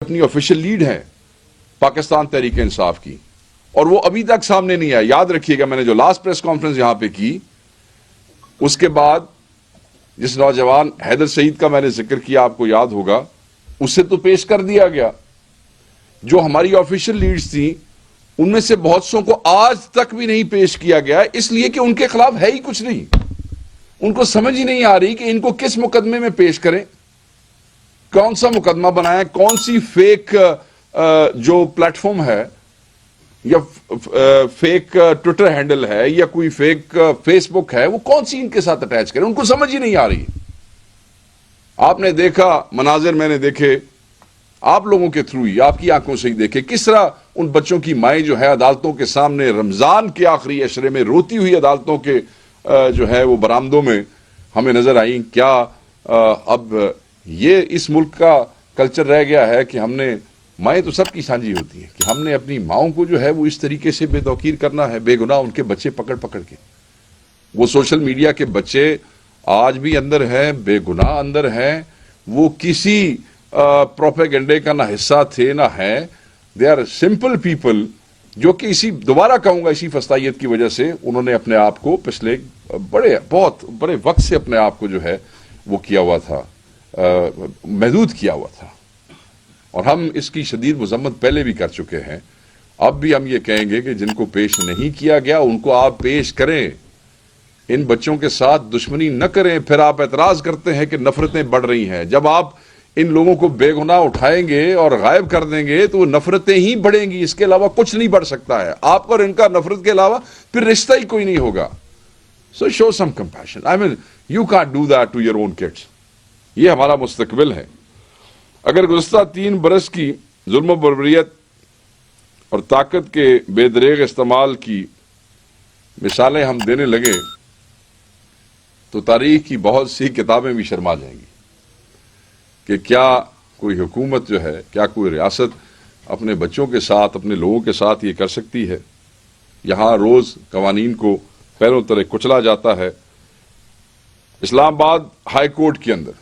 اپنی official lead ہیں پاکستان تحریک انصاف کی، اور وہ ابھی تک سامنے نہیں آیا۔ یاد رکھیے گا، میں نے جو لاسٹ پریس کانفرنس یہاں پہ کی، اس کے بعد جس نوجوان حیدر سعید کا میں نے ذکر کیا، آپ کو یاد ہوگا، اسے تو پیش کر دیا گیا۔ جو ہماری آفیشیل لیڈز تھیں ان میں سے بہت سوں کو آج تک بھی نہیں پیش کیا گیا، اس لیے کہ ان کے خلاف ہے ہی کچھ نہیں۔ ان کو سمجھ ہی نہیں آ رہی کہ ان کو کس مقدمے میں پیش کریں، کون سا مقدمہ بنائیں، کون سی فیک جو پلیٹ فارم ہے یا فیک ٹویٹر ہینڈل ہے یا کوئی فیک فیس بک ہے، وہ کون سی ان کے ساتھ اٹیچ کریں، ان کو سمجھ ہی نہیں آ رہی۔ آپ نے دیکھا مناظر، میں نے دیکھے آپ لوگوں کے تھرو ہی، آپ کی آنکھوں سے ہی دیکھے، کس طرح ان بچوں کی مائیں جو ہے عدالتوں کے سامنے رمضان کے آخری عشرے میں روتی ہوئی عدالتوں کے جو ہے وہ برآمدوں میں ہمیں نظر آئیں۔ کیا اب یہ اس ملک کا کلچر رہ گیا ہے کہ ہم نے، مائیں تو سب کی سانجھی ہوتی ہیں، کہ ہم نے اپنی ماؤں کو جو ہے وہ اس طریقے سے بے توقیر کرنا ہے، بے گناہ ان کے بچے پکڑ پکڑ کے۔ وہ سوشل میڈیا کے بچے آج بھی اندر ہیں، بے گناہ اندر ہیں، وہ کسی پروپیگنڈے کا نہ حصہ تھے نہ ہیں۔ دے آر سمپل پیپل جو کہ دوبارہ کہوں گا اسی فسطائیت کی وجہ سے انہوں نے اپنے آپ کو پچھلے بہت بڑے وقت سے اپنے آپ کو جو ہے وہ کیا ہوا تھا، محدود کیا ہوا تھا، اور ہم اس کی شدید مذمت پہلے بھی کر چکے ہیں۔ اب بھی ہم یہ کہیں گے کہ جن کو پیش نہیں کیا گیا ان کو آپ پیش کریں، ان بچوں کے ساتھ دشمنی نہ کریں۔ پھر آپ اعتراض کرتے ہیں کہ نفرتیں بڑھ رہی ہیں۔ جب آپ ان لوگوں کو بے گناہ اٹھائیں گے اور غائب کر دیں گے تو وہ نفرتیں ہی بڑھیں گی، اس کے علاوہ کچھ نہیں بڑھ سکتا ہے۔ آپ اور ان کا نفرت کے علاوہ پھر رشتہ ہی کوئی نہیں ہوگا۔ So show some compassion. I mean, you can't do that to your own kids. یہ ہمارا مستقبل ہے۔ اگر گزشتہ 3 برس کی ظلم و بربریت اور طاقت کے بے دریغ استعمال کی مثالیں ہم دینے لگے تو تاریخ کی بہت سی کتابیں بھی شرما جائیں گی کہ کیا کوئی حکومت جو ہے، کیا کوئی ریاست اپنے بچوں کے ساتھ، اپنے لوگوں کے ساتھ یہ کر سکتی ہے۔ یہاں روز قوانین کو پیروں تلے کچلا جاتا ہے۔ اسلام آباد ہائی کورٹ کے اندر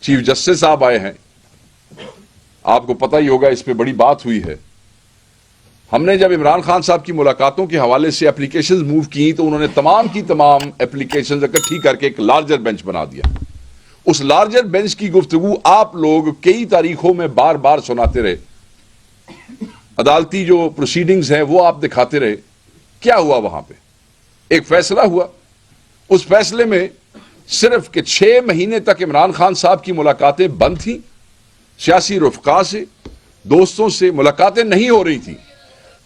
چیف جسٹس صاحب آئے ہیں، آپ کو پتہ ہی ہوگا، اس پہ بڑی بات ہوئی ہے۔ ہم نے جب عمران خان صاحب کی ملاقاتوں کے حوالے سے اپلیکیشنز موو کی تو انہوں نے تمام کی تمام اپلیکیشنز اکٹھی کر کے ایک لارجر بینچ بنا دیا۔ اس لارجر بینچ کی گفتگو آپ لوگ کئی تاریخوں میں بار بار سناتے رہے، عدالتی جو پروسیڈنگز ہیں وہ آپ دکھاتے رہے۔ کیا ہوا وہاں پہ؟ ایک فیصلہ ہوا، اس فیصلے میں صرف کہ 6 مہینے تک عمران خان صاحب کی ملاقاتیں بند تھیں، سیاسی رفقا سے، دوستوں سے ملاقاتیں نہیں ہو رہی تھیں،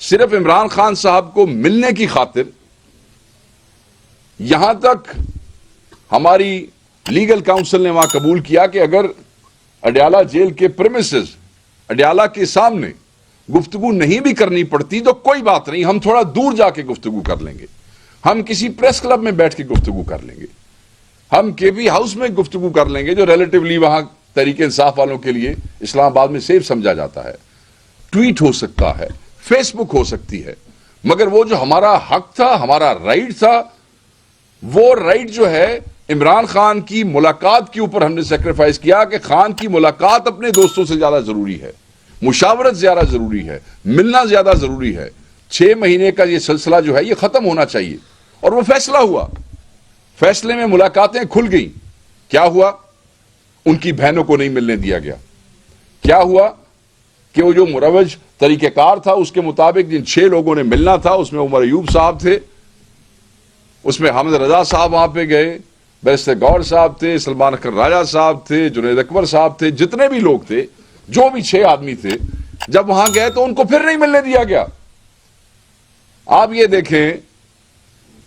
صرف عمران خان صاحب کو ملنے کی خاطر۔ یہاں تک ہماری لیگل کاؤنسل نے وہاں قبول کیا کہ اگر اڈیالہ جیل کے پریمیسز، اڈیالہ کے سامنے گفتگو نہیں بھی کرنی پڑتی تو کوئی بات نہیں، ہم تھوڑا دور جا کے گفتگو کر لیں گے، ہم کسی پریس کلب میں بیٹھ کے گفتگو کر لیں گے، ہم کے پی ہاؤس میں گفتگو کر لیں گے، جو ریلیٹیولی وہاں تحریک انصاف والوں کے لیے اسلام آباد میں سیف سمجھا جاتا ہے۔ ٹویٹ ہو سکتا ہے، فیس بک ہو سکتی ہے، مگر وہ جو ہمارا حق تھا، ہمارا رائٹ تھا، وہ رائٹ جو ہے عمران خان کی ملاقات کے اوپر ہم نے سیکریفائز کیا کہ خان کی ملاقات اپنے دوستوں سے زیادہ ضروری ہے، مشاورت زیادہ ضروری ہے، ملنا زیادہ ضروری ہے۔ 6 مہینے کا یہ سلسلہ جو ہے یہ ختم ہونا چاہیے، اور وہ فیصلہ ہوا۔ فیصلے میں ملاقاتیں کھل گئیں۔ کیا ہوا؟ ان کی بہنوں کو نہیں ملنے دیا گیا۔ کیا ہوا کہ وہ جو مروج طریقہ کار تھا اس کے مطابق جن 6 لوگوں نے ملنا تھا، اس میں عمر ایوب صاحب تھے، اس میں حامد رضا صاحب وہاں پہ گئے، بیرسٹر گور صاحب تھے، سلمان اکرم راجہ صاحب تھے، جنید اکبر صاحب تھے، جتنے بھی لوگ تھے، جو بھی 6 آدمی تھے، جب وہاں گئے تو ان کو پھر نہیں ملنے دیا گیا۔ آپ یہ دیکھیں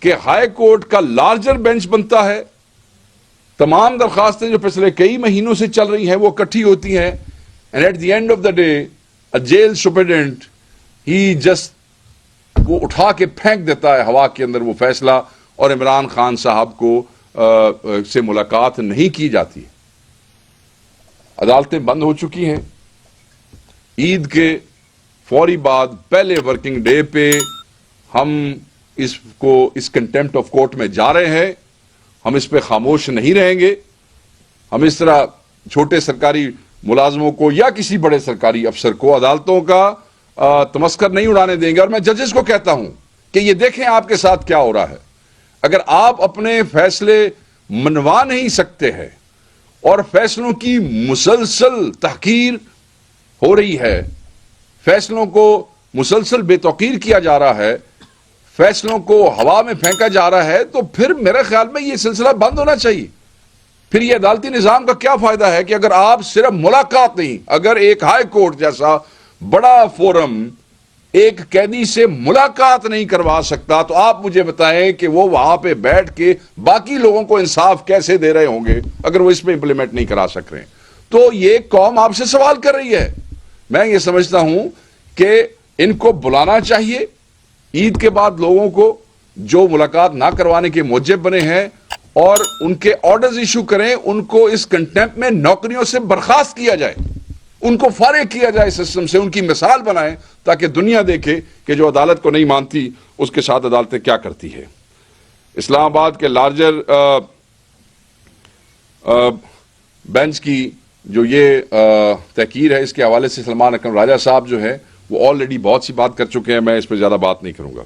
کہ ہائی کورٹ کا لارجر بینچ بنتا ہے، تمام درخواستیں جو پچھلے کئی مہینوں سے چل رہی ہیں وہ اکٹھی ہوتی ہیں، and at the end of the day jail superintendent ہی جسٹ وہ اٹھا کے پھینک دیتا ہے ہوا کے اندر وہ فیصلہ، اور عمران خان صاحب کو سے ملاقات نہیں کی جاتی۔ عدالتیں بند ہو چکی ہیں۔ عید کے فوری بعد پہلے ورکنگ ڈے پہ ہم اس کنٹیمپٹ آف کورٹ میں جا رہے ہیں۔ ہم اس پہ خاموش نہیں رہیں گے۔ ہم اس طرح چھوٹے سرکاری ملازموں کو یا کسی بڑے سرکاری افسر کو عدالتوں کا تمسخر نہیں اڑانے دیں گے. اور میں ججز کو کہتا ہوں کہ یہ دیکھیں آپ کے ساتھ کیا ہو رہا ہے. اگر آپ اپنے فیصلے منوا نہیں سکتے ہیں اور فیصلوں کی مسلسل تحقیر ہو رہی ہے، فیصلوں کو مسلسل بے توقیر کیا جا رہا ہے، فیصلوں کو ہوا میں پھینکا جا رہا ہے، تو پھر میرے خیال میں یہ سلسلہ بند ہونا چاہیے. پھر یہ عدالتی نظام کا کیا فائدہ ہے کہ اگر آپ صرف ملاقات نہیں، اگر ایک ہائی کورٹ جیسا بڑا فورم ایک قیدی سے ملاقات نہیں کروا سکتا، تو آپ مجھے بتائیں کہ وہ وہاں پہ بیٹھ کے باقی لوگوں کو انصاف کیسے دے رہے ہوں گے اگر وہ اس پہ امپلیمنٹ نہیں کرا سک رہے ہیں. تو یہ قوم آپ سے سوال کر رہی ہے. میں یہ سمجھتا ہوں کہ ان کو بلانا چاہیے عید کے بعد لوگوں کو جو ملاقات نہ کروانے کے موجب بنے ہیں، اور ان کے آرڈرز ایشو کریں، ان کو اس کنٹمپٹ میں نوکریوں سے برخاست کیا جائے، ان کو فارغ کیا جائے سسٹم سے، ان کی مثال بنائیں تاکہ دنیا دیکھے کہ جو عدالت کو نہیں مانتی اس کے ساتھ عدالتیں کیا کرتی ہے. اسلام آباد کے لارجر بینچ کی جو یہ تحقیر ہے، اس کے حوالے سے سلمان اکرم راجہ صاحب جو ہے وہ آلریڈی بہت سی بات کر چکے ہیں، میں اس پہ زیادہ بات نہیں کروں گا.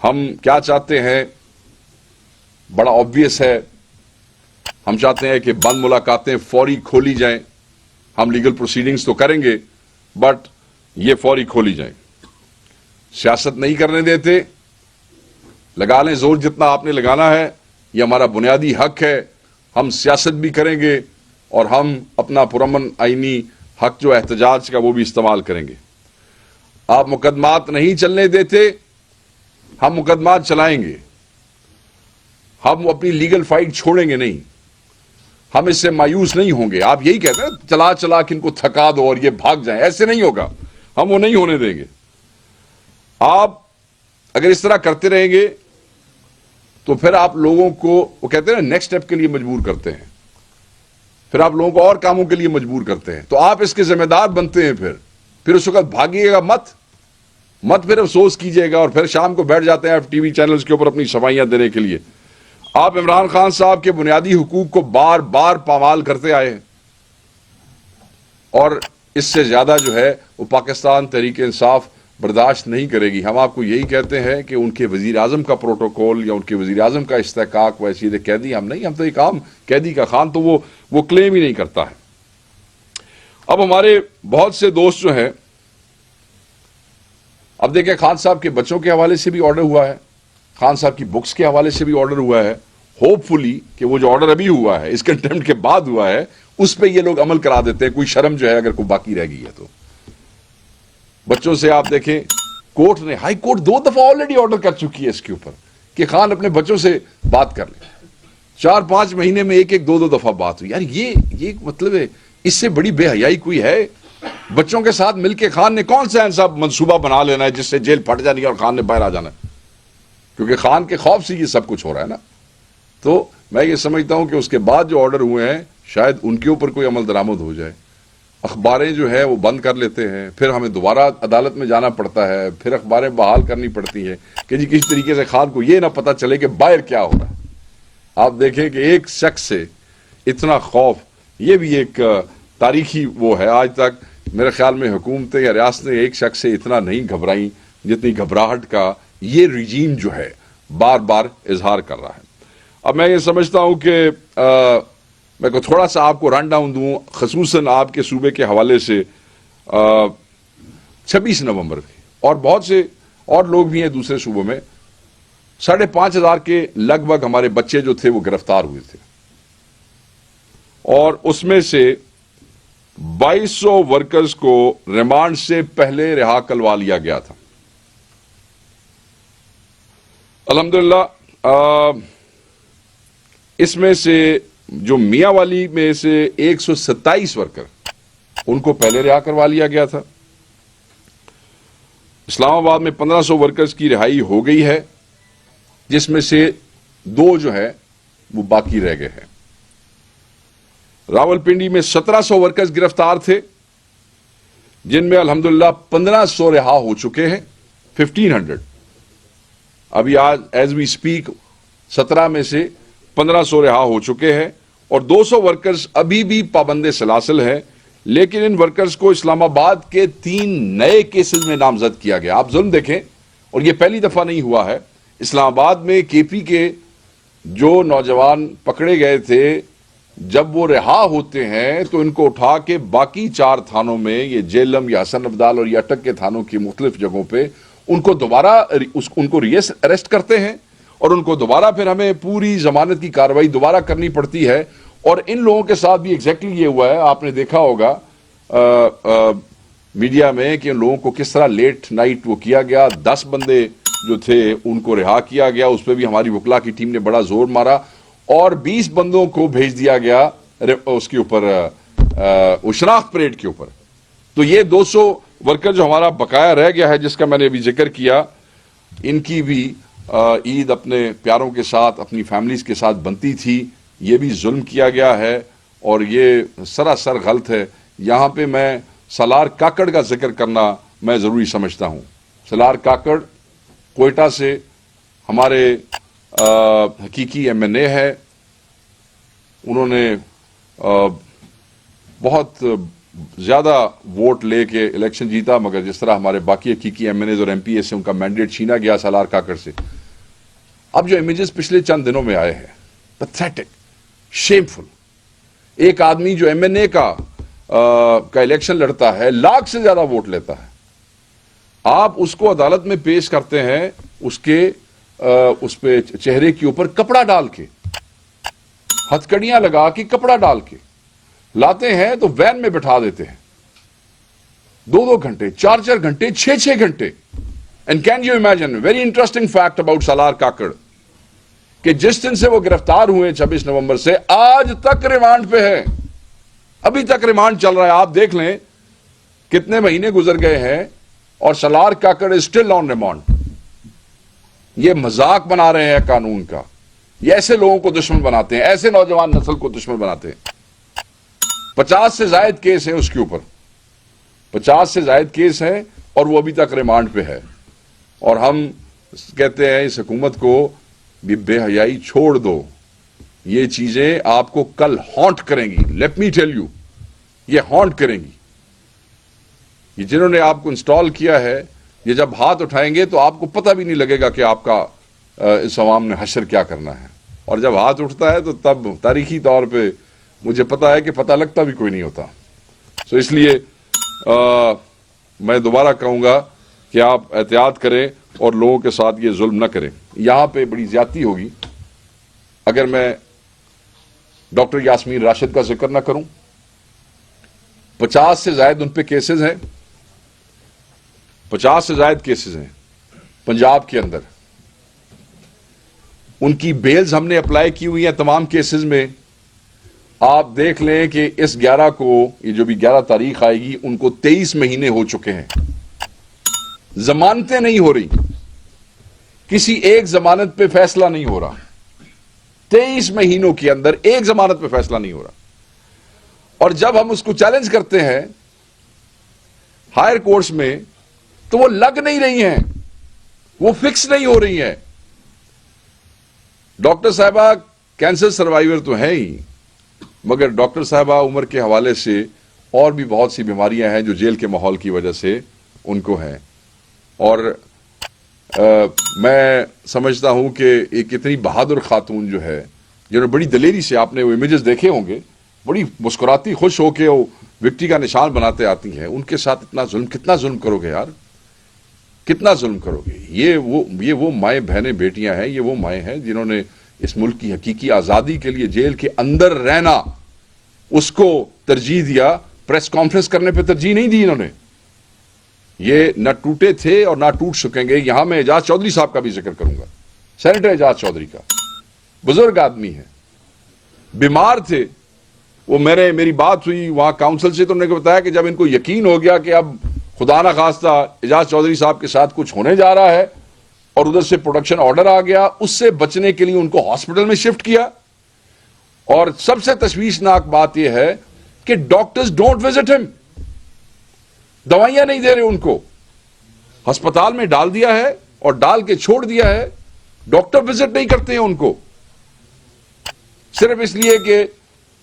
ہم کیا چاہتے ہیں بڑا آبویس ہے. ہم چاہتے ہیں کہ بند ملاقاتیں فوری کھولی جائیں. ہم لیگل پروسیڈنگز تو کریں گے بٹ یہ فوری کھولی جائیں. سیاست نہیں کرنے دیتے، لگا لیں زور جتنا آپ نے لگانا ہے، یہ ہمارا بنیادی حق ہے. ہم سیاست بھی کریں گے اور ہم اپنا پرامن آئینی حق جو احتجاج کا وہ بھی استعمال کریں گے. آپ مقدمات نہیں چلنے دیتے، ہم مقدمات چلائیں گے. ہم اپنی لیگل فائٹ چھوڑیں گے نہیں. ہم اس سے مایوس نہیں ہوں گے. آپ یہی کہتے ہیں چلا چلا کہ ان کو تھکا دو اور یہ بھاگ جائیں، ایسے نہیں ہوگا. ہم وہ نہیں ہونے دیں گے. آپ اگر اس طرح کرتے رہیں گے تو پھر آپ لوگوں کو وہ کہتے ہیں نیکسٹ سٹیپ کے لیے مجبور کرتے ہیں، پھر آپ لوگوں کو اور کاموں کے لیے مجبور کرتے ہیں، تو آپ اس کے ذمہ دار بنتے ہیں. پھر اس وقت بھاگیے گا مت پھر افسوس کیجئے گا اور پھر شام کو بیٹھ جاتے ہیں آپ ٹی وی چینلز کے اوپر اپنی صفائیاں دینے کے لیے. آپ عمران خان صاحب کے بنیادی حقوق کو بار بار پامال کرتے آئے ہیں، اور اس سے زیادہ جو ہے وہ پاکستان تحریک انصاف برداشت نہیں کرے گی. ہم آپ کو یہی کہتے ہیں کہ ان کے وزیر اعظم کا پروٹوکول یا ان کے وزیر اعظم کا استحقاق ویسی قیدی ہم نہیں، ہم تو ایک عام قیدی کا خان تو وہ کلیم ہی نہیں کرتا ہے. اب ہمارے بہت سے دوست جو ہیں، اب دیکھیں خان صاحب کے بچوں کے حوالے سے بھی آرڈر ہوا ہے، خان صاحب کی بکس کے حوالے سے بھی آرڈر ہوا ہے. ہوپ فلی کہ وہ جو آرڈر ابھی ہوا ہے اس کنٹمپٹ کے بعد ہوا ہے اس پہ یہ لوگ عمل کرا دیتے ہیں. کوئی شرم جو ہے اگر کوئی باقی رہ گئی ہے تو. بچوں سے آپ دیکھیں کورٹ نے، ہائی کورٹ 2 دفعہ آلریڈی آرڈر کر چکی ہے اس کے اوپر کہ خان اپنے بچوں سے بات کر لیں. 4-5 مہینے میں ایک 2 دفعہ بات ہوئی. یار یہ مطلب ہے اس سے بڑی بے حیائی کوئی ہے؟ بچوں کے ساتھ مل کے خان نے کون سا ایسا منصوبہ بنا لینا ہے جس سے جیل پھٹ جانی ہے اور خان نے باہر آ جانا ہے؟ کیونکہ خان کے خوف سے یہ سب کچھ ہو رہا ہے نا. تو میں یہ سمجھتا ہوں کہ اس کے بعد جو آرڈر ہوئے ہیں شاید ان کے اوپر کوئی عمل درآمد ہو جائے. اخباریں جو ہے وہ بند کر لیتے ہیں، پھر ہمیں دوبارہ عدالت میں جانا پڑتا ہے، پھر اخباریں بحال کرنی پڑتی ہیں کہ جی کس طریقے سے خان کو یہ نہ پتہ چلے کہ باہر کیا ہو رہا ہے. آپ دیکھیں کہ ایک شخص سے اتنا خوف، یہ بھی ایک تاریخی وہ ہے. آج تک میرے خیال میں حکومتیں یا ریاستیں ایک شخص سے اتنا نہیں گھبرائیں جتنی گھبراہٹ کا یہ رجیم جو ہے بار بار اظہار کر رہا ہے. اب میں یہ سمجھتا ہوں کہ میں کو تھوڑا سا آپ کو رن ڈاؤن دوں، خصوصاً آپ کے صوبے کے حوالے سے. 26 نومبر اور بہت سے اور لوگ بھی ہیں دوسرے صوبوں میں، 5,500 کے لگ بھگ ہمارے بچے جو تھے وہ گرفتار ہوئے تھے، اور اس میں سے 2200 ورکرز کو ریمانڈ سے پہلے رہا کروا لیا گیا تھا. الحمدللہ اس میں سے جو میاں والی میں سے 127 ورکر ان کو پہلے رہا کروا لیا گیا تھا. اسلام آباد میں 1500 ورکرز کی رہائی ہو گئی ہے، جس میں سے 2 جو ہے وہ باقی رہ گئے ہیں. راولپنڈی میں 1700 ورکرز گرفتار تھے، جن میں الحمدللہ 1500 رہا ہو چکے ہیں. 1500 ابھی آج ایز وی اسپیک 17 میں سے 1500 رہا ہو چکے ہیں، اور 200 ورکرز ابھی بھی پابند سلاسل ہیں، لیکن ان ورکرز کو اسلام آباد کے 3 نئے کیسز میں نامزد کیا گیا۔ آپ ظلم دیکھیں، اور یہ پہلی دفعہ نہیں ہوا ہے۔ اسلام آباد میں کے پی کے جو نوجوان پکڑے گئے تھے، جب وہ رہا ہوتے ہیں تو ان کو اٹھا کے باقی 4 تھانوں میں، یہ جیلم یا حسن ابدال اور یہ اٹک کے تھانوں کی مختلف جگہوں پہ ان کو دوبارہ ان کو اریسٹ کرتے ہیں، اور ان کو دوبارہ پھر ہمیں پوری ضمانت کی کارروائی دوبارہ کرنی پڑتی ہے۔ اور ان لوگوں کے ساتھ بھی ایگزیکٹلی یہ ہوا ہے، آپ نے دیکھا ہوگا میڈیا میں کہ ان لوگوں کو کس طرح لیٹ نائٹ وہ کیا گیا۔ 10 بندے جو تھے ان کو رہا کیا گیا، اس پہ بھی ہماری وکلا کی ٹیم نے بڑا زور مارا، اور 20 بندوں کو بھیج دیا گیا اس کے اوپر شناخت پریڈ کے اوپر۔ تو یہ 200 ورکر جو ہمارا بقایا رہ گیا ہے، جس کا میں نے ابھی ذکر کیا، ان کی بھی عید اپنے پیاروں کے ساتھ، اپنی فیملیز کے ساتھ بنتی تھی، یہ بھی ظلم کیا گیا ہے، اور یہ سراسر غلط ہے۔ یہاں پہ میں سالار کاکڑ کا ذکر کرنا میں ضروری سمجھتا ہوں۔ سالار کاکڑ کوئٹہ سے ہمارے حقیقی ایم این اے ہے، انہوں نے بہت زیادہ ووٹ لے کے الیکشن جیتا، مگر جس طرح ہمارے باقی حقیقی ایم این ایز اور ایم پی اے سے ان کا مینڈیٹ چھینا گیا سالار کاکڑ سے۔ اب جو امیجز پچھلے چند دنوں میں آئے ہیں، پیتھیٹک، شیمفل، ایک آدمی جو ایم این اے کا الیکشن لڑتا ہے، لاکھ سے زیادہ ووٹ لیتا ہے، آپ اس کو عدالت میں پیش کرتے ہیں اس پہ چہرے کے اوپر کپڑا ڈال کے، ہتھکڑیاں لگا کے کپڑا ڈال کے لاتے ہیں، تو وین میں بٹھا دیتے ہیں 2 گھنٹے، 4 گھنٹے، 6 گھنٹے۔ And can you imagine very interesting fact about Salar Kakar, کہ جس دن سے وہ گرفتار ہوئے 26 نومبر سے آج تک ریمانڈ پہ ہے، ابھی تک ریمانڈ چل رہا ہے۔ آپ دیکھ لیں کتنے مہینے گزر گئے ہیں، اور Salar Kakar is still on remand. یہ مذاق بنا رہے ہیں قانون کا، یہ ایسے لوگوں کو دشمن بناتے ہیں، ایسے نوجوان نسل کو دشمن بناتے ہیں۔ 50 سے زائد کیس ہیں اس کے اوپر، 50 سے زائد کیس ہیں، اور وہ ابھی تک ریمانڈ پہ ہے۔ اور ہم کہتے ہیں اس حکومت کو بھی بے حیائی چھوڑ دو، یہ چیزیں آپ کو کل ہانٹ کریں گی۔ لیٹ می ٹیل یو، یہ ہانٹ کریں گی۔ یہ جنہوں نے آپ کو انسٹال کیا ہے، یہ جب ہاتھ اٹھائیں گے تو آپ کو پتہ بھی نہیں لگے گا کہ آپ کا اس عوام نے حشر کیا کرنا ہے، اور جب ہاتھ اٹھتا ہے تو تب تاریخی طور پہ مجھے پتا ہے کہ پتہ لگتا بھی کوئی نہیں ہوتا۔ سو اس لیے میں دوبارہ کہوں گا کہ آپ احتیاط کریں اور لوگوں کے ساتھ یہ ظلم نہ کریں۔ یہاں پہ بڑی زیادتی ہوگی اگر میں ڈاکٹر یاسمین راشد کا ذکر نہ کروں۔ 50 سے زائد ان پہ کیسز ہیں، 50 سے زائد کیسز ہیں پنجاب کے اندر۔ ان کی بیلز ہم نے اپلائی کی ہوئی ہیں تمام کیسز میں۔ آپ دیکھ لیں کہ اس 11 کو، یہ جو بھی 11 تاریخ آئے گی، ان کو 23 مہینے ہو چکے ہیں، ضمانتیں نہیں ہو رہی، کسی ایک ضمانت پہ فیصلہ نہیں ہو رہا، 23 مہینوں کے اندر ایک ضمانت پہ فیصلہ نہیں ہو رہا۔ اور جب ہم اس کو چیلنج کرتے ہیں ہائر کورٹس میں تو وہ لگ نہیں رہی ہیں، وہ فکس نہیں ہو رہی ہیں۔ ڈاکٹر صاحبہ کینسر سروائیور تو ہیں ہی، مگر ڈاکٹر صاحبہ عمر کے حوالے سے اور بھی بہت سی بیماریاں ہیں جو جیل کے ماحول کی وجہ سے ان کو ہیں۔ اور میں سمجھتا ہوں کہ ایک اتنی بہادر خاتون جو ہے، جنہوں نے بڑی دلیری سے، آپ نے وہ امیجز دیکھے ہوں گے، بڑی مسکراتی خوش ہو کے وہ وکٹری کا نشان بناتے آتی ہیں، ان کے ساتھ اتنا ظلم، کتنا ظلم کرو گے یار، کتنا ظلم کرو گے؟ یہ وہ مائیں بہنیں بیٹیاں ہیں، یہ وہ مائیں ہیں جنہوں نے اس ملک کی حقیقی آزادی کے لیے جیل کے اندر رہنا اس کو ترجیح دیا، پریس کانفرنس کرنے پہ ترجیح نہیں دی انہوں نے۔ یہ نہ ٹوٹے تھے اور نہ ٹوٹ سکیں گے۔ یہاں میں اعجاز چودھری صاحب کا بھی ذکر کروں گا، سینیٹر اعجاز چودھری کا، بزرگ آدمی ہے، بیمار تھے وہ۔ میری بات ہوئی وہاں کاؤنسل سے، تو انہوں نے بتایا کہ جب ان کو یقین ہو گیا کہ اب خدا نہ خواستہ اعجاز چودھری صاحب کے ساتھ کچھ ہونے جا رہا ہے، اور ادھر سے پروڈکشن آرڈر آ گیا، اس سے بچنے کے لیے ان کو ہاسپٹل میں شفٹ کیا۔ اور سب سے تشویشناک بات یہ ہے کہ ڈاکٹرز ڈونٹ وزٹ ہم، دوائیاں نہیں دے رہے ان کو، ہسپتال میں ڈال دیا ہے اور ڈال کے چھوڑ دیا ہے، ڈاکٹر وزٹ نہیں کرتے ہیں ان کو، صرف اس لیے کہ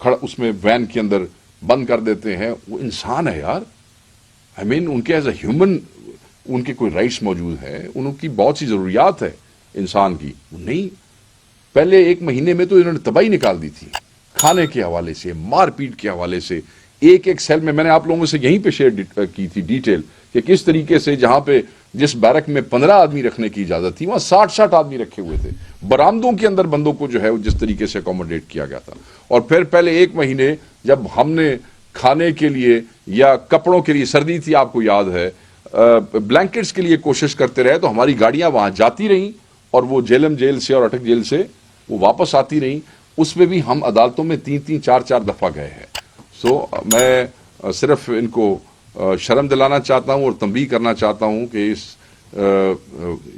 کھڑا اس میں وین کے اندر بند کر دیتے ہیں. وہ انسان ہے یار. آئی مین ان کے ایز اے ہیومن ان کے کوئی رائٹس موجود ہیں, ان کی بہت سی ضروریات ہے انسان کی. نہیں, پہلے 1 مہینے میں تو انہوں نے تباہی نکال دی تھی, کھانے کے حوالے سے, مار پیٹ کے حوالے سے. ایک سیل میں نے آپ لوگوں سے یہیں پہ شیئر کی تھی ڈیٹیل کہ کس طریقے سے جہاں پہ جس بیرک میں 15 آدمی رکھنے کی اجازت تھی وہاں 60 آدمی رکھے ہوئے تھے. برآمدوں کے اندر بندوں کو جو ہے جس طریقے سے اکوموڈیٹ کیا گیا تھا. اور پھر پہلے 1 مہینے جب ہم نے کھانے کے لیے یا کپڑوں کے لیے, سردی تھی آپ کو یاد ہے, بلینکٹس کے لیے کوشش کرتے رہے تو ہماری گاڑیاں وہاں جاتی رہیں اور وہ جیلم جیل سے اور اٹک جیل سے وہ واپس آتی رہیں. اس میں بھی ہم عدالتوں میں 3 4 دفعہ گئے ہیں. سو میں صرف ان کو شرم دلانا چاہتا ہوں اور تنبیہ کرنا چاہتا ہوں کہ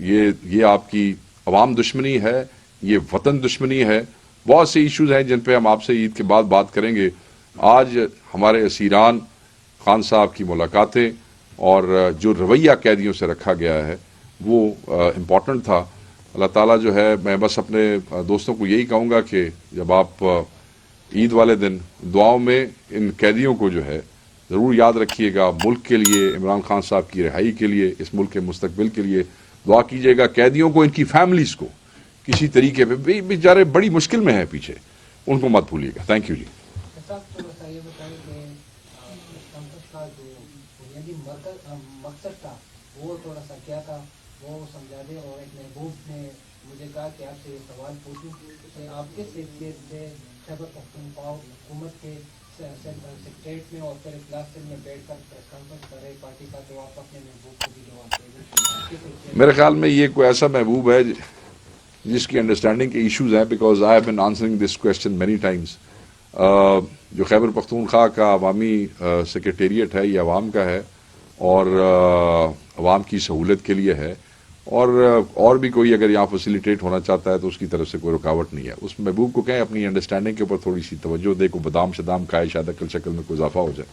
یہ آپ کی عوام دشمنی ہے, یہ وطن دشمنی ہے. بہت سے ایشوز ہیں جن پہ ہم آپ سے عید کے بعد بات کریں گے. آج ہمارے اسیران, خان صاحب کی ملاقاتیں اور جو رویہ قیدیوں سے رکھا گیا ہے وہ امپورٹنٹ تھا. اللہ تعالیٰ جو ہے, میں بس اپنے دوستوں کو یہی کہوں گا کہ جب آپ عید والے دن دعاؤں میں ان قیدیوں کو جو ہے ضرور یاد رکھیے گا. ملک کے لیے, عمران خان صاحب کی رہائی کے لیے, اس ملک کے مستقبل کے لیے دعا کیجیے گا. قیدیوں کو, ان کی فیملیز کو کسی طریقے پہ, بیچارے بڑی مشکل میں ہیں پیچھے, ان کو مت بھولیے گا. تھینک یو جی. مقصد تھا وہ تھوڑا سا کیا تھا وہ سمجھا دیں. اور ایک محبوب نے مجھے کہا کہ آپ سے یہ سوال پوچھوں کہ آپ کس حیثیت سے خیبر پختونخوا حکومت کے سیکریٹریٹ میں اور پھر اجلاس میں بیٹھ کر پریس کانفرنس کر رہے پارٹی کا, تو آپ اپنے محبوب کو بھی جواب دیں. میرے خیال میں یہ کوئی ایسا محبوب ہے جس کی انڈرسٹینڈنگ کے ایشوز ہیں, because I have been answering this question many Times. جو خیبر پختونخوا کا عوامی سیکریٹریٹ ہے یہ عوام کا ہے اور عوام کی سہولت کے لیے ہے, اور بھی کوئی اگر یہاں فیسیلیٹیٹ ہونا چاہتا ہے تو اس کی طرف سے کوئی رکاوٹ نہیں ہے. اس محبوب کو کہیں اپنی انڈرسٹینڈنگ کے اوپر تھوڑی سی توجہ دے, کو بادام شدام کھائے, شاید عقل شکل میں کوئی اضافہ ہو جائے.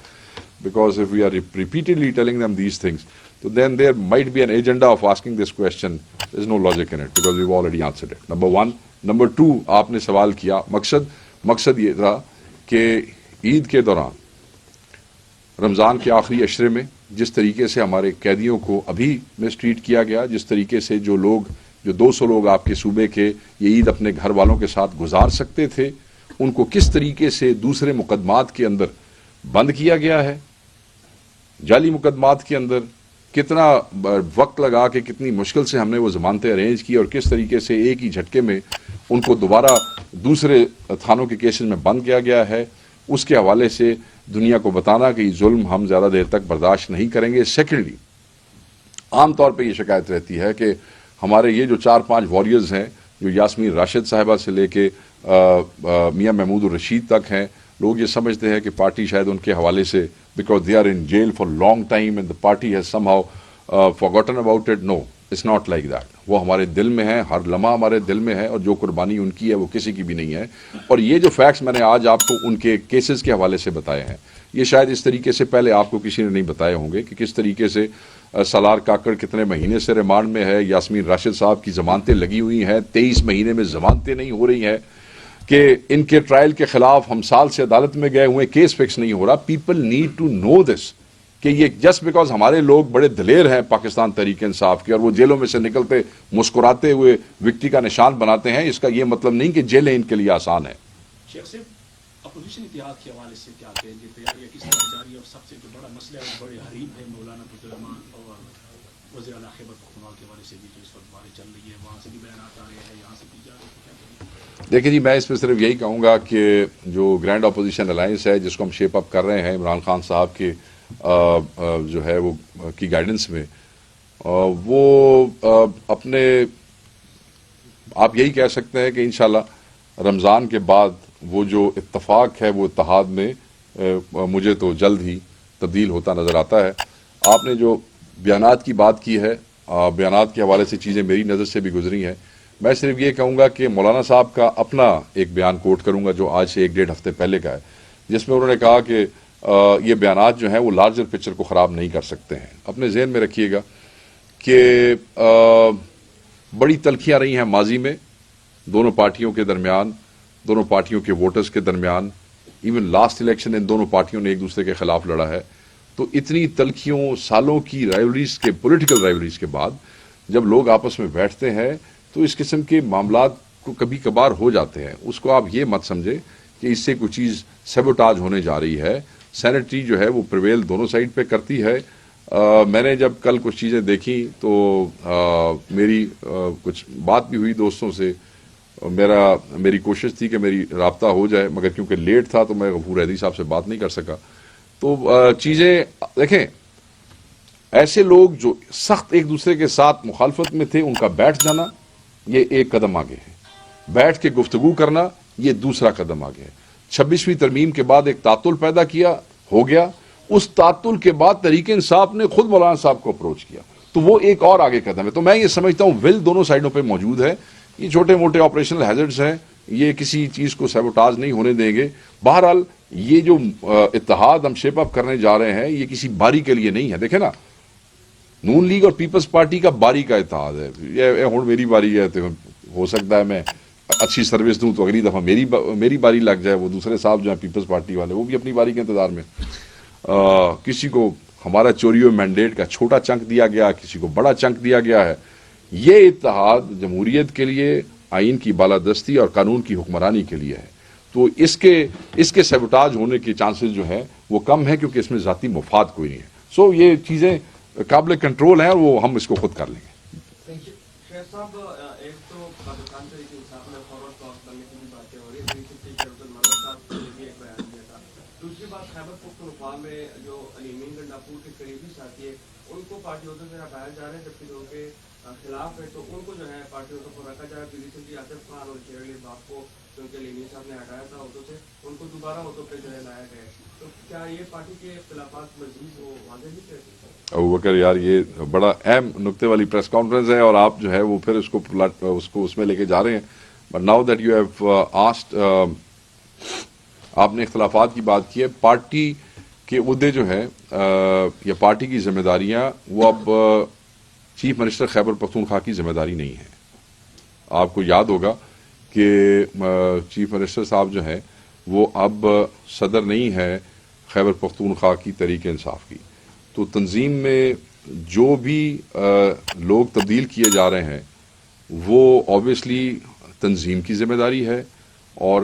Because if we are repeatedly telling them these things تو then there might be an agenda of asking this question. There is no logic in it because we already answered it. Number 1. Number 2, آپ نے سوال کیا مقصد یہ تھا کہ عید کے دوران رمضان کے آخری عشرے میں جس طریقے سے ہمارے قیدیوں کو ابھی مسٹریٹ کیا گیا, جس طریقے سے جو 200 لوگ آپ کے صوبے کے یہ عید اپنے گھر والوں کے ساتھ گزار سکتے تھے, ان کو کس طریقے سے دوسرے مقدمات کے اندر بند کیا گیا ہے, جعلی مقدمات کے اندر کتنا وقت لگا کے کتنی مشکل سے ہم نے وہ ضمانتیں ارینج کی, اور کس طریقے سے ایک ہی جھٹکے میں ان کو دوبارہ دوسرے تھانوں کے کیسز میں بند کیا گیا ہے. اس کے حوالے سے دنیا کو بتانا کہ یہ ظلم ہم زیادہ دیر تک برداشت نہیں کریں گے. سیکنڈلی, عام طور پہ یہ شکایت رہتی ہے کہ ہمارے یہ جو 4-5 واریئرز ہیں جو یاسمین راشد صاحبہ سے لے کے میاں محمود الرشید تک ہیں, لوگ یہ سمجھتے ہیں کہ پارٹی شاید ان کے حوالے سے because they are in jail for long time and the party has somehow forgotten about it. No, it's not like that. وہ ہمارے دل میں ہے, ہر لمحہ ہمارے دل میں ہے, اور جو قربانی ان کی ہے وہ کسی کی بھی نہیں ہے. اور یہ جو فیکٹس میں نے آج آپ کو ان کے کیسز کے حوالے سے بتائے ہیں, یہ شاید اس طریقے سے پہلے آپ کو کسی نے نہیں بتائے ہوں گے کہ کس طریقے سے سالار کاکڑ کتنے مہینے سے ریمانڈ میں ہے, یاسمین راشد صاحب کی ضمانتیں لگی ہوئی ہیں, 23 مہینے میں ضمانتیں نہیں ہو رہی ہیں, کہ ان کے ٹرائل کے خلاف ہم سال سے عدالت میں گئے ہوئے, کیس فکس نہیں ہو رہا. پیپل نیڈ ٹو نو دس کہ یہ جسٹ بیکاز ہمارے لوگ بڑے دلیر ہیں پاکستان تحریک انصاف کے, اور وہ جیلوں میں سے نکلتے مسکراتے ہوئے وکٹی کا نشان بناتے ہیں, اس کا یہ مطلب نہیں کہ جیلیں ان کے لیے آسان ہیں. شیخ صاحب, اپوزیشن اتحاد کے حوالے سے کیا کہیں گے, تیاریاں کس طرح جاری ہے, اور سب سے جو بڑا مسئلہ ہے بڑے حریف ہے مولانا عبدالرحمان اور وزیر اعلیٰ خیبر پختونخوا کے حوالے سے بھی جو اس وقت باریں چل رہی ہے, وہاں سے بھی بیانات آ رہے ہیں, یہاں سے بھی جا رہے ہیں, کیا کہیں گے؟ دیکھیں جی, میں اس میں صرف یہی کہوں گا کہ جو گرینڈ اپوزیشن الائنس ہے جس کو ہم شیپ اپ کر رہے ہیں عمران خان صاحب کے جو ہے وہ کی گائیڈنس میں, وہ اپنے آپ یہی کہہ سکتے ہیں کہ انشاءاللہ رمضان کے بعد وہ جو اتفاق ہے وہ اتحاد میں مجھے تو جلد ہی تبدیل ہوتا نظر آتا ہے. آپ نے جو بیانات کی بات کی ہے, بیانات کے حوالے سے چیزیں میری نظر سے بھی گزری ہیں. میں صرف یہ کہوں گا کہ مولانا صاحب کا اپنا ایک بیان کوٹ کروں گا جو آج سے 1-1.5 ہفتے پہلے کا ہے, جس میں انہوں نے کہا کہ یہ بیانات جو ہیں وہ لارجر پکچر کو خراب نہیں کر سکتے ہیں. اپنے ذہن میں رکھیے گا کہ بڑی تلخیاں رہی ہیں ماضی میں دونوں پارٹیوں کے درمیان, دونوں پارٹیوں کے ووٹرز کے درمیان, ایون لاسٹ الیکشن ان دونوں پارٹیوں نے ایک دوسرے کے خلاف لڑا ہے. تو اتنی تلخیوں سالوں کی رائیولریز کے پولیٹیکل رائیولریز کے بعد جب لوگ آپس میں بیٹھتے ہیں تو اس قسم کے معاملات کو کبھی کبھار ہو جاتے ہیں. اس کو آپ یہ مت سمجھے کہ اس سے کوئی چیز سیبوٹاج ہونے جا رہی ہے. سینٹری جو ہے وہ پریویل دونوں سائڈ پہ کرتی ہے. میں نے جب کل کچھ چیزیں دیکھی تو میری کچھ بات بھی ہوئی دوستوں سے. میری کوشش تھی کہ میری رابطہ ہو جائے مگر کیونکہ لیٹ تھا تو میں غفور حیدری صاحب سے بات نہیں کر سکا. تو چیزیں دیکھیں ایسے لوگ جو سخت ایک دوسرے کے ساتھ مخالفت میں تھے ان کا بیٹھ جانا یہ ایک قدم آگے ہے. بیٹھ کے گفتگو کرنا یہ دوسرا قدم آگے ہے. 26ویں ترمیم کے بعد ایک تعطل پیدا کیا ہو گیا. اس تعطل کے بعد تحریک انصاف نے خود مولانا صاحب کو اپروچ کیا تو وہ ایک اور آگے قدم ہے. تو میں یہ سمجھتا ہوں ول دونوں سائڈوں پہ موجود ہے. یہ چھوٹے موٹے آپریشنل ہیزرڈز ہیں یہ کسی چیز کو سیبوٹاج نہیں ہونے دیں گے. بہرحال یہ جو اتحاد ہم شیپ اپ کرنے جا رہے ہیں یہ کسی باری کے لیے نہیں ہے. دیکھیں نا نون لیگ اور پیپلز پارٹی کا باری کا اتحاد ہے. یہ ہوں میری باری ہے تو ہو سکتا ہے میں اچھی سروس دوں تو اگلی دفعہ میری باری لگ جائے. وہ دوسرے صاحب جو ہیں پیپلز پارٹی والے وہ بھی اپنی باری کے انتظار میں. کسی کو ہمارا چوری و مینڈیٹ کا چھوٹا چنک دیا گیا کسی کو بڑا چنک دیا گیا ہے. یہ اتحاد جمہوریت کے لیے آئین کی بالادستی اور قانون کی حکمرانی کے لیے ہے. تو اس کے سیبوٹاج ہونے کے چانسز جو ہیں وہ کم ہیں کیونکہ اس میں ذاتی مفاد کوئی نہیں ہے. سو یہ چیزیں قابل کنٹرول ہیں اور وہ ہم اس کو خود کر لیں گے. شیخ صاحب ایک تو پاکستان تحریک انصاف میں فارورڈ بلاک بننے کی بھی باتیں ہو رہی ہیں. صاحب نے بھی ایک بیان دیا تھا. دوسری بات خیبر پختونخوا میں جو علیم گنڈاپور کے قریبی ساتھی ہیں ان کو پارٹی عہدوں سے ہٹایا جا رہا ہے جبکہ جو کے خلاف ہے تو ان کو جو ہے پارٹی عہدوں کو رکھا جائے. ریسنٹلی آصف خان اور شیر علی باپ کو کیونکہ علیم صاحب نے ہٹایا تھا عہدوں سے ان کو دوبارہ عہدوں پہ جو ہے لایا گیا. تو کیا یہ پارٹی کے اختلافات مزید وہ واضح نہیں کرتے؟ ابوبکر یار یہ بڑا اہم نقطے والی پریس کانفرنس ہے اور آپ جو ہے وہ پھر اس کو اس میں لے کے جا رہے ہیں. But now that you have asked آپ نے اختلافات کی بات کی ہے. پارٹی کے عہدے جو ہیں یا پارٹی کی ذمہ داریاں وہ اب چیف منسٹر خیبر پختونخوا کی ذمہ داری نہیں ہے. آپ کو یاد ہوگا کہ چیف منسٹر صاحب جو ہیں وہ اب صدر نہیں ہے خیبر پختونخوا کی تحریک انصاف کی. تو تنظیم میں جو بھی لوگ تبدیل کیے جا رہے ہیں وہ آبویسلی تنظیم کی ذمہ داری ہے اور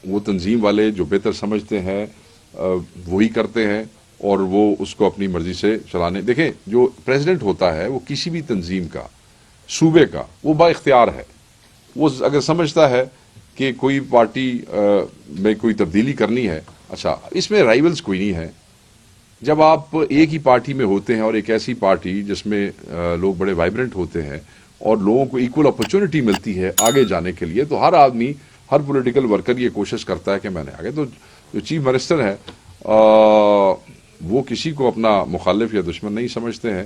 وہ تنظیم والے جو بہتر سمجھتے ہیں وہی کرتے ہیں اور وہ اس کو اپنی مرضی سے چلانے. دیکھیں جو پریزیڈنٹ ہوتا ہے وہ کسی بھی تنظیم کا صوبے کا وہ با اختیار ہے. وہ اگر سمجھتا ہے کہ کوئی پارٹی میں کوئی تبدیلی کرنی ہے اچھا اس میں رائیولز کوئی نہیں ہے. جب آپ ایک ہی پارٹی میں ہوتے ہیں اور ایک ایسی پارٹی جس میں لوگ بڑے وائبرنٹ ہوتے ہیں اور لوگوں کو ایکول اپرچونٹی ملتی ہے آگے جانے کے لیے تو ہر آدمی ہر پولیٹیکل ورکر یہ کوشش کرتا ہے کہ میں نے آگے. تو جو چیف منسٹر ہے وہ کسی کو اپنا مخالف یا دشمن نہیں سمجھتے ہیں.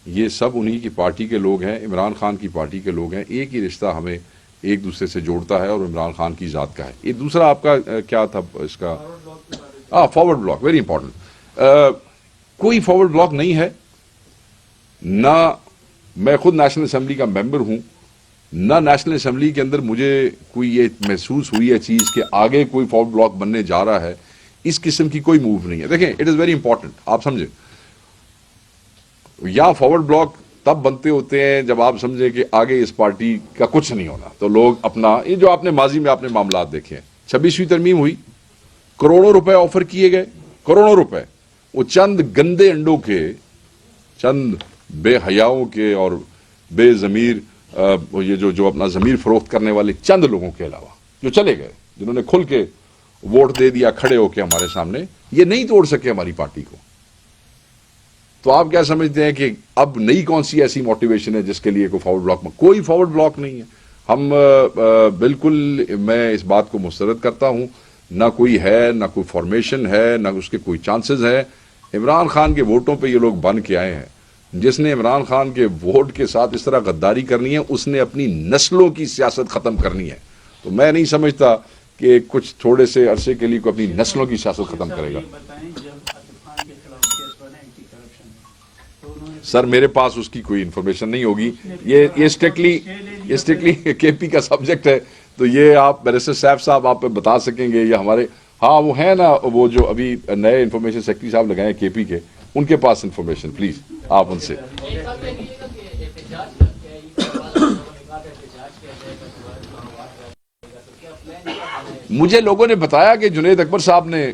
یہ سب انہی کی پارٹی کے لوگ ہیں عمران خان کی پارٹی کے لوگ ہیں. ایک ہی رشتہ ہمیں ایک دوسرے سے جوڑتا ہے اور عمران خان کی ذات کا ہے. یہ دوسرا آپ کا کیا تھا اس کا فارورڈ بلاک ویری امپورٹنٹ. کوئی فارورڈ بلاک نہیں ہے. نہ میں خود نیشنل اسمبلی کا ممبر ہوں نہ نیشنل اسمبلی کے اندر مجھے کوئی یہ محسوس ہوئی ہے چیز کہ آگے کوئی فارورڈ بلاک بننے جا رہا ہے. اس قسم کی کوئی موو نہیں ہے. دیکھیں اٹ از ویری امپورٹنٹ آپ سمجھیں یا فارورڈ بلاک تب بنتے ہوتے ہیں جب آپ سمجھیں کہ آگے اس پارٹی کا کچھ نہیں ہونا تو لوگ اپنا یہ جو آپ نے ماضی میں آپ نے معاملات دیکھے ہیں 26ویں ترمیم ہوئی کروڑوں روپے آفر کیے گئے کروڑوں روپے وہ چند گندے انڈوں کے چند بے حیاؤں کے اور بے ضمیر یہ جو اپنا ضمیر فروخت کرنے والے چند لوگوں کے علاوہ جو چلے گئے جنہوں نے کھل کے ووٹ دے دیا کھڑے ہو کے ہمارے سامنے یہ نہیں توڑ سکے ہماری پارٹی کو. تو آپ کیا سمجھتے ہیں کہ اب نئی کون سی ایسی موٹیویشن ہے جس کے لیے کوئی فارورڈ بلاک میں کوئی فارورڈ بلاک نہیں ہے. ہم بالکل میں اس بات کو مسترد کرتا ہوں نہ کوئی ہے نہ کوئی فارمیشن ہے نہ اس کے کوئی چانسز ہے. عمران خان کے ووٹوں پہ یہ لوگ بن کے آئے ہیں. جس نے عمران خان کے ووٹ کے ساتھ اس طرح غداری کرنی ہے اس نے اپنی نسلوں کی سیاست ختم کرنی ہے. تو میں نہیں سمجھتا کہ کچھ تھوڑے سے عرصے کے لیے کوئی اپنی نسلوں کی سیاست ختم کرے گا. سر میرے پاس اس کی کوئی انفارمیشن نہیں ہوگی. یہ اسٹرکٹلی کے پی کا سبجیکٹ ہے تو یہ آپ بیرسٹر صاحب آپ پہ بتا سکیں گے یا ہمارے ہاں وہ ہیں نا وہ جو ابھی نئے انفارمیشن سیکرٹری صاحب لگائے ہیں کے پی کے, ان کے پاس انفارمیشن, پلیز آپ ان سے. مجھے لوگوں نے بتایا کہ جنید اکبر صاحب نے